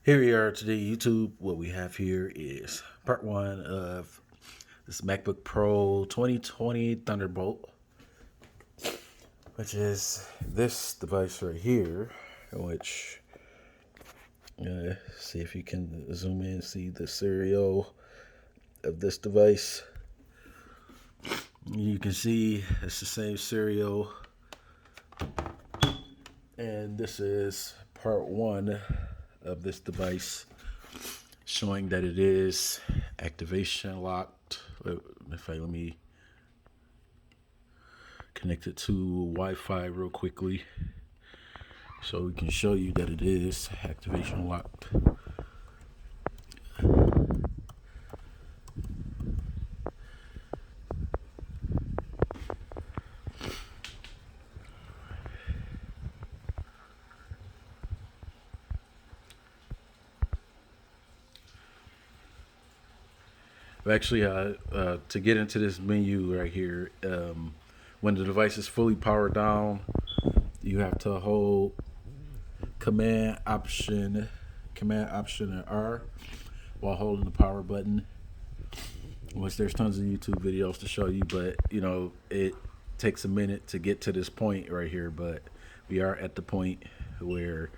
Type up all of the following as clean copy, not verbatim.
Here we are today, YouTube. What we have here is part one of this MacBook Pro 2020 Thunderbolt, which is this device right here, which, see if you can zoom in and see the serial of this device. You can see it's the same serial, and this is part one of this device, showing that it is activation locked. Let me connect it to Wi-Fi real quickly so we can show you that it is activation locked. Actually, to get into this menu right here, when the device is fully powered down, you have to hold Command Option and R while holding the power button. Which there's tons of YouTube videos to show you, but it takes a minute to get to this point right here. But we are at the point where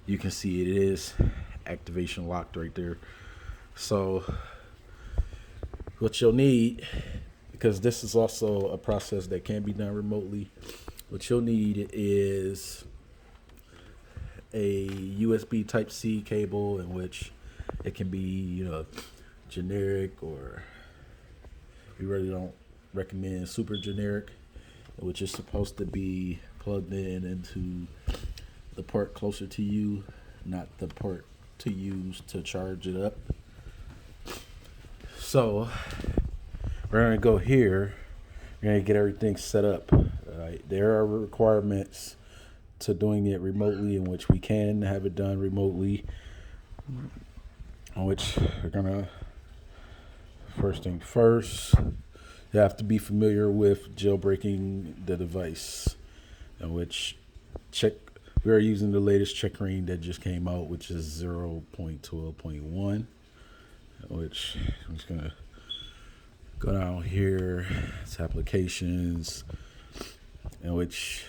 you can see it is activation locked right there. So what you'll need, because this is also a process that can be done remotely, what you'll need is a USB Type-C cable, in which it can be, generic, or we really don't recommend super generic, which is supposed to be plugged in into the port closer to you, not the port to use to charge it up. So we're going to go here. We're going to get everything set up. There are requirements to doing it remotely, in which we can have it done remotely, in which we're going to, first thing first, you have to be familiar with jailbreaking the device, in which we are using the latest checkering that just came out, which is 0.12.1. which I'm just gonna go down here. It's applications, in which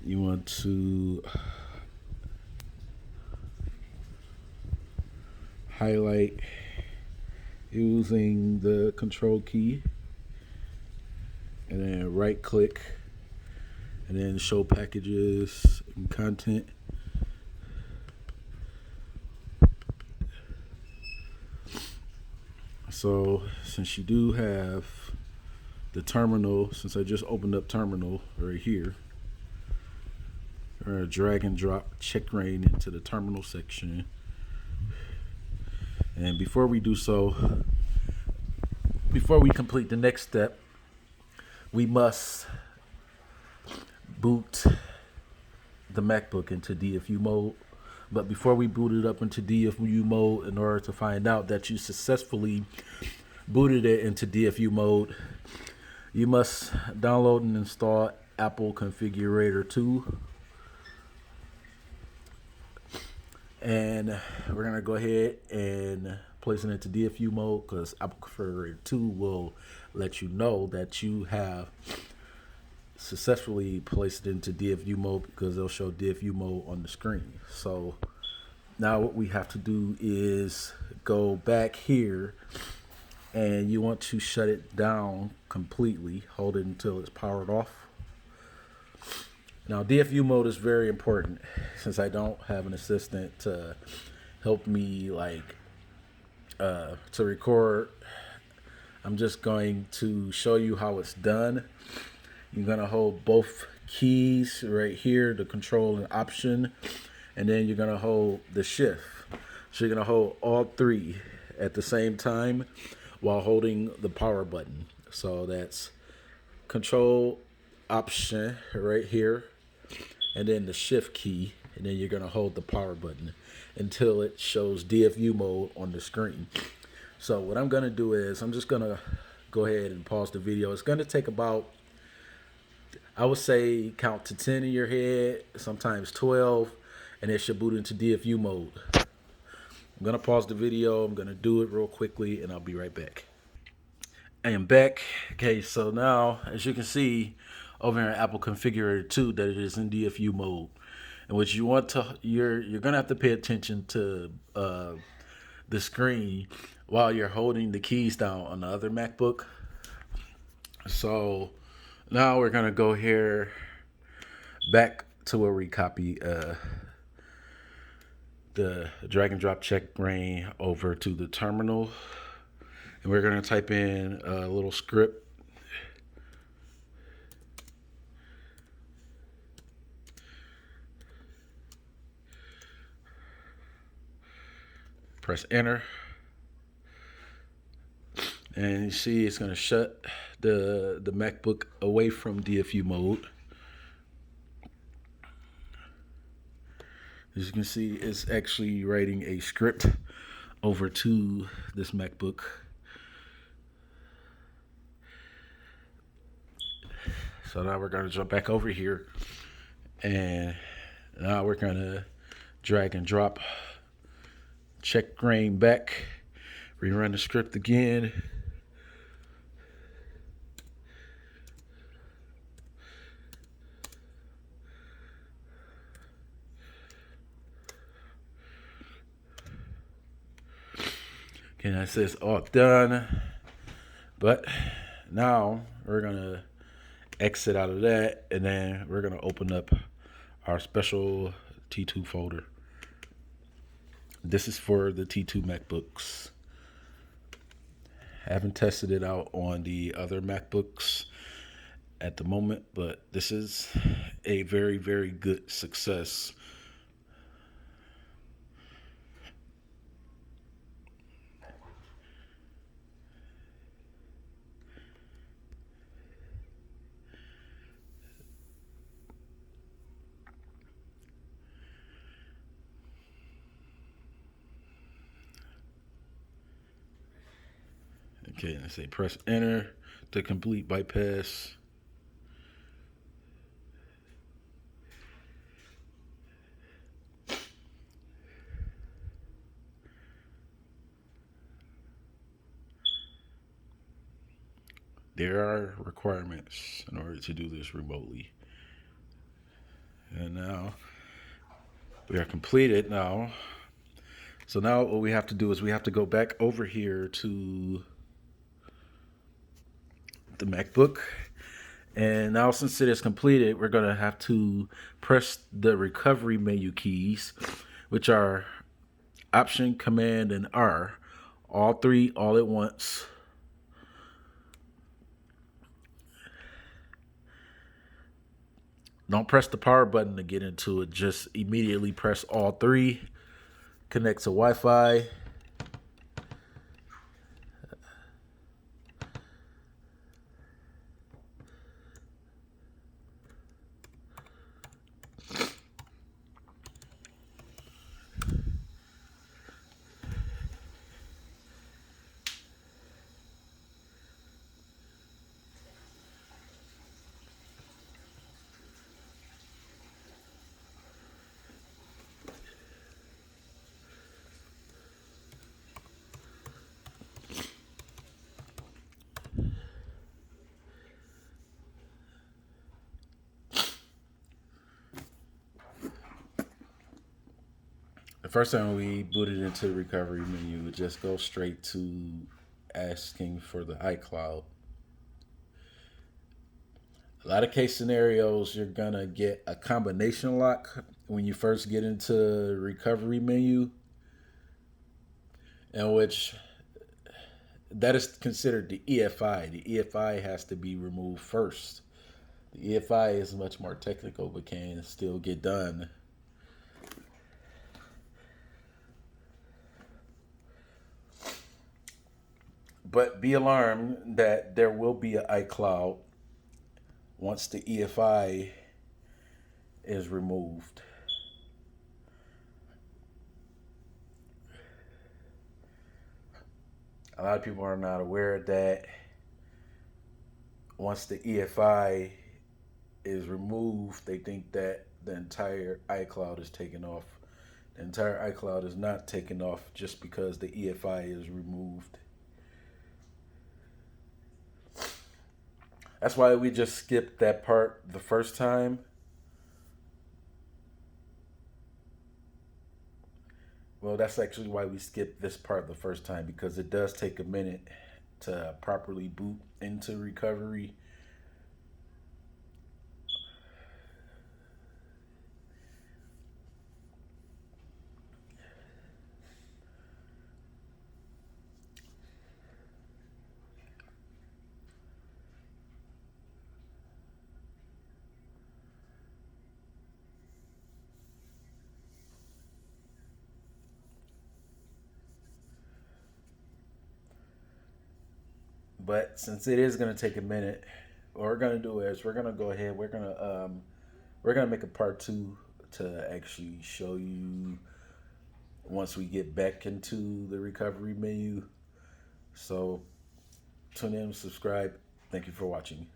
you want to highlight using the control key, and then right click, and then show packages and content. So since you do have the terminal, since I just opened up terminal right here, we're going to drag and drop checkring into the terminal section. And before we do so, before we complete the next step, we must boot the MacBook into DFU mode. But before we boot it up into DFU mode, in order to find out that you successfully booted it into DFU mode, you must download and install Apple Configurator 2. And we're going to go ahead and place it into DFU mode, because Apple Configurator 2 will let you know that you have successfully placed it into DFU mode, because they'll show DFU mode on the screen. So now what we have to do is go back here, and you want to shut it down completely. Hold it until it's powered off. Now DFU mode is very important, since I don't have an assistant to help me to record. I'm just going to show you how it's done. You're going to hold both keys right here, the control and option, and then you're going to hold the shift. So you're going to hold all three at the same time while holding the power button. So that's control, option right here, and then the shift key, and then you're going to hold the power button until it shows DFU mode on the screen. So what I'm going to do is I'm just going to go ahead and pause the video. It's going to take about, I would say, count to 10 in your head, sometimes 12, and it should boot into DFU mode. I'm gonna pause the video. I'm gonna do it real quickly, and I'll be right back. I am back. Okay, so now, as you can see over here in Apple Configurator 2, that it is in DFU mode. And what you want to, you're gonna have to pay attention to the screen while you're holding the keys down on the other MacBook. So now we're gonna go here back to where we copy the drag and drop check ring over to the terminal, and we're gonna type in a little script. Press enter, and you see it's gonna shut the MacBook away from DFU mode. As you can see, it's actually writing a script over to this MacBook. So now we're gonna jump back over here, and now we're gonna drag and drop check grain back, rerun the script again. Okay, that says all done. But now we're gonna exit out of that, and then we're gonna open up our special T2 folder. This is for the T2 MacBooks. I haven't tested it out on the other MacBooks at the moment, but this is a very, very good success. Okay, and I say press enter to complete bypass. There are requirements in order to do this remotely. And now we are completed now. So now what we have to do is we have to go back over here to the MacBook. And now since it is completed, we're gonna have to press the recovery menu keys, which are Option, Command, and R. All three all at once. Don't press the power button to get into it. Just immediately press all three. Connect to Wi-Fi. The first time we booted into the recovery menu, it just goes straight to asking for the iCloud. A lot of case scenarios, you're gonna get a combination lock when you first get into the recovery menu, in which that is considered the EFI. The EFI has to be removed first. The EFI is much more technical, but can still get done. But be alarmed that there will be an iCloud once the EFI is removed. A lot of people are not aware that once the EFI is removed, they think that the entire iCloud is taken off. The entire iCloud is not taken off just because the EFI is removed. That's why we just skipped that part the first time. Well, that's actually why we skipped this part the first time, because it does take a minute to properly boot into recovery. But since it is going to take a minute, what we're going to do is we're going to go ahead. We're gonna make a part 2 to actually show you once we get back into the recovery menu. So tune in, subscribe. Thank you for watching.